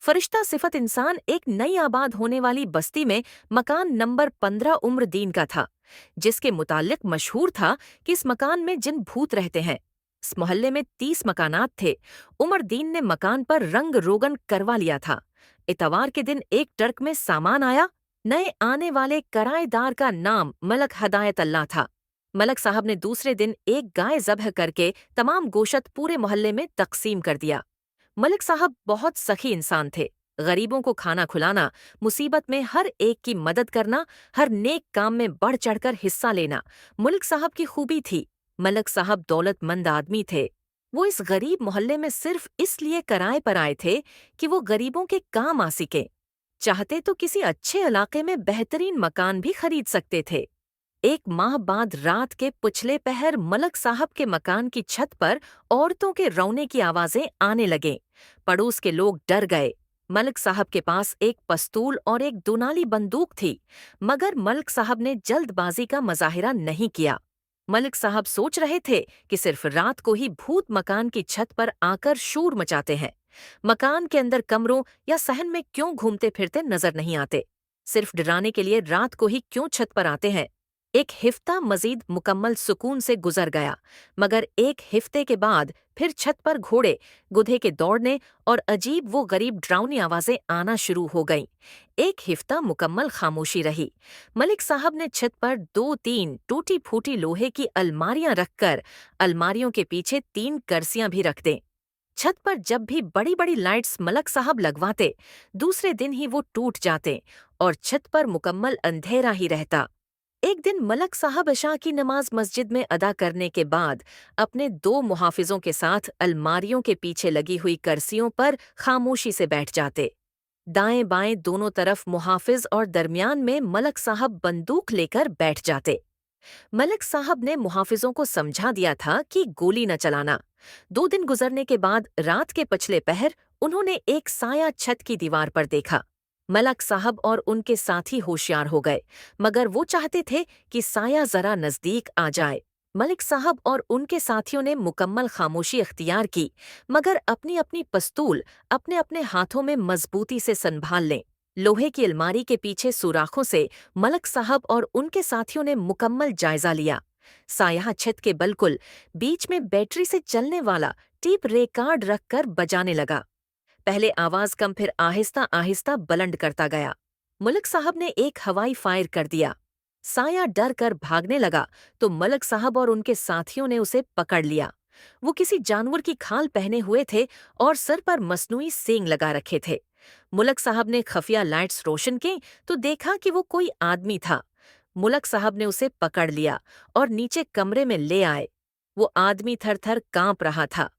फरिश्ता सिफत इंसान एक नई आबाद होने वाली बस्ती में मकान नंबर 15 उम्र दीन का था, जिसके मुतालिक मशहूर था कि इस मकान में जिन भूत रहते हैं। इस मोहल्ले में 30 मकानात थे। उमर दीन ने मकान पर रंग रोगन करवा लिया था। इतवार के दिन एक ट्रक में सामान आया। नए आने वाले किराएदार का नाम मलक हदायत अल्लाह था। मलक साहब ने दूसरे दिन एक गाय ज़ब्ह करके तमाम गोशत पूरे मोहल्ले में तकसीम कर दिया। मलिक साहब बहुत सखी इंसान थे। गरीबों को खाना खिलाना, मुसीबत में हर एक की मदद करना, हर नेक काम में बढ़ चढ़कर हिस्सा लेना मलिक साहब की खूबी थी। मलिक साहब दौलतमंद आदमी थे। वो इस गरीब मोहल्ले में सिर्फ इसलिए किराए पर आए थे कि वो गरीबों के काम आ सके। चाहते तो किसी अच्छे इलाके में बेहतरीन मकान भी खरीद सकते थे। एक माह बाद रात के पिछले पहर मलक साहब के मकान की छत पर औरतों के रोने की आवाजें आने लगे। पड़ोस के लोग डर गए। मलक साहब के पास एक पस्तूल और एक दुनाली बंदूक थी, मगर मलक साहब ने जल्दबाजी का मजाहिरा नहीं किया। मलिक साहब सोच रहे थे कि सिर्फ रात को ही भूत मकान की छत पर आकर शोर मचाते हैं। मकान के अंदर कमरों या सहन में क्यों घूमते फिरते नजर नहीं आते, सिर्फ डराने के लिए रात को ही क्यों छत पर आते हैं। एक हिफ्ता मजीद मुकम्मल सुकून से गुजर गया, मगर एक हिफ्ते के बाद फिर छत पर घोड़े गुधे के दौड़ने और अजीब वो गरीब डरावनी आवाजें आना शुरू हो गईं। एक हिफ्ता मुकम्मल खामोशी रही। मलिक साहब ने छत पर 2-3 टूटी फूटी लोहे की अलमारियां रखकर अलमारियों के पीछे 3 कर्सियां भी रख दें। छत पर जब भी बड़ी बड़ी लाइट्स मलक साहब लगवाते, दूसरे दिन ही वो टूट जाते और छत पर मुकम्मल अंधेरा ही रहता। एक दिन मलक साहब इशा की नमाज मस्जिद में अदा करने के बाद अपने 2 मुहाफिजों के साथ अलमारियों के पीछे लगी हुई कर्सियों पर खामोशी से बैठ जाते। दाएं बाएं दोनों तरफ मुहाफिज और दरमियान में मलक साहब बंदूक लेकर बैठ जाते। मलक साहब ने मुहाफिजों को समझा दिया था कि गोली न चलाना। 2 दिन गुजरने के बाद रात के पिछले पहर उन्होंने एक साया छत की दीवार पर देखा। मलक साहब और उनके साथी होशियार हो गए, मगर वो चाहते थे कि साया जरा नजदीक आ जाए। मलिक साहब और उनके साथियों ने मुकम्मल खामोशी अख्तियार की, मगर अपनी अपनी पस्तूल अपने अपने हाथों में मजबूती से संभाल लें। लोहे की अलमारी के पीछे सुराखों से मलक साहब और उनके साथियों ने मुकम्मल जायजा लिया। साया छत के बिल्कुल बीच में बैटरी से चलने वाला टीप रिकॉर्ड रखकर बजाने लगा। पहले आवाज कम, फिर आहिस्ता आहिस्ता बुलंद करता गया। मलिक साहब ने एक हवाई फायर कर दिया। साया डर कर भागने लगा तो मलिक साहब और उनके साथियों ने उसे पकड़ लिया। वो किसी जानवर की खाल पहने हुए थे और सर पर मसनूई सींग लगा रखे थे। मुलक साहब ने खफिया लाइट्स रोशन की तो देखा कि वो कोई आदमी था। मुलक साहब ने उसे पकड़ लिया और नीचे कमरे में ले आए। वो आदमी थर थर कांप रहा था।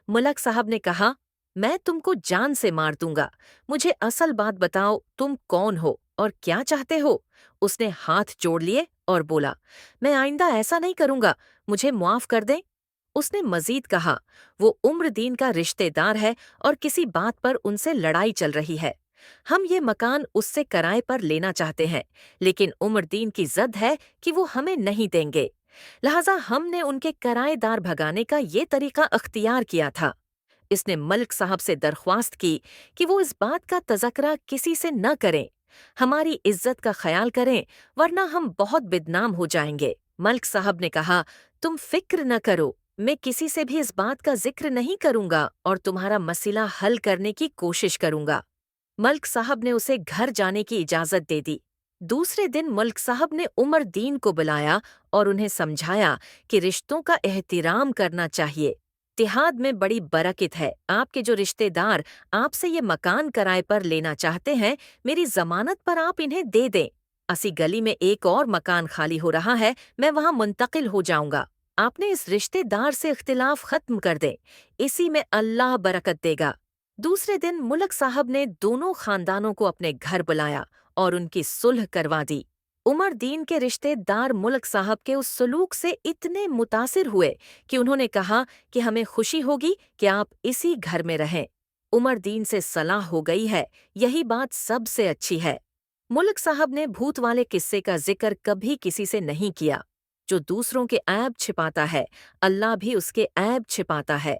मुलक साहब ने कहा, मैं तुमको जान से मार दूंगा। मुझे असल बात बताओ, तुम कौन हो और क्या चाहते हो? उसने हाथ जोड़ लिए और बोला, मैं आइंदा ऐसा नहीं करूंगा, मुझे मुआफ कर दें। उसने मजीद कहा, वो उम्र दीन का रिश्तेदार है और किसी बात पर उनसे लड़ाई चल रही है। हम ये मकान उससे किराए पर लेना चाहते हैं, लेकिन उम्र दीन की जिद है कि वो हमें नहीं देंगे। लिहाजा हमने उनके किराएदार भगाने का ये तरीका अख्तियार किया था। इसने मलिक साहब से दरख्वास्त की कि वो इस बात का तज़किरा किसी से न करें। हमारी इज्जत का ख्याल करें, वरना हम बहुत बदनाम हो जाएंगे। मलिक साहब ने कहा, तुम फिक्र न करो, मैं किसी से भी इस बात का जिक्र नहीं करूंगा और तुम्हारा मसला हल करने की कोशिश करूंगा। मलिक साहब ने उसे घर जाने की इजाजत दे दी। दूसरे दिन मलिक साहब ने उमर दीन को बुलाया और उन्हें समझाया कि रिश्तों का एहतिराम करना चाहिए। इत्तेहाद में बड़ी बरकत है। आपके जो रिश्तेदार आपसे ये मकान किराए पर लेना चाहते हैं, मेरी जमानत पर आप इन्हें दे दें। असी गली में एक और मकान खाली हो रहा है, मैं वहां मुंतकिल हो जाऊंगा। आपने इस रिश्तेदार से इख्तिलाफ खत्म कर दें, इसी में अल्लाह बरकत देगा। दूसरे दिन मुलक साहब ने दोनों खानदानों को अपने घर बुलाया और उनकी सुलह करवा दी। उमर दीन के रिश्तेदार मुलक साहब के उस सलूक से इतने मुतासिर हुए कि उन्होंने कहा कि हमें खुशी होगी कि आप इसी घर में रहें। उमर दीन से सलाह हो गई है, यही बात सबसे अच्छी है। मुलक साहब ने भूत वाले किस्से का जिक्र कभी किसी से नहीं किया। जो दूसरों के ऐब छिपाता है, अल्लाह भी उसके ऐब छिपाता है।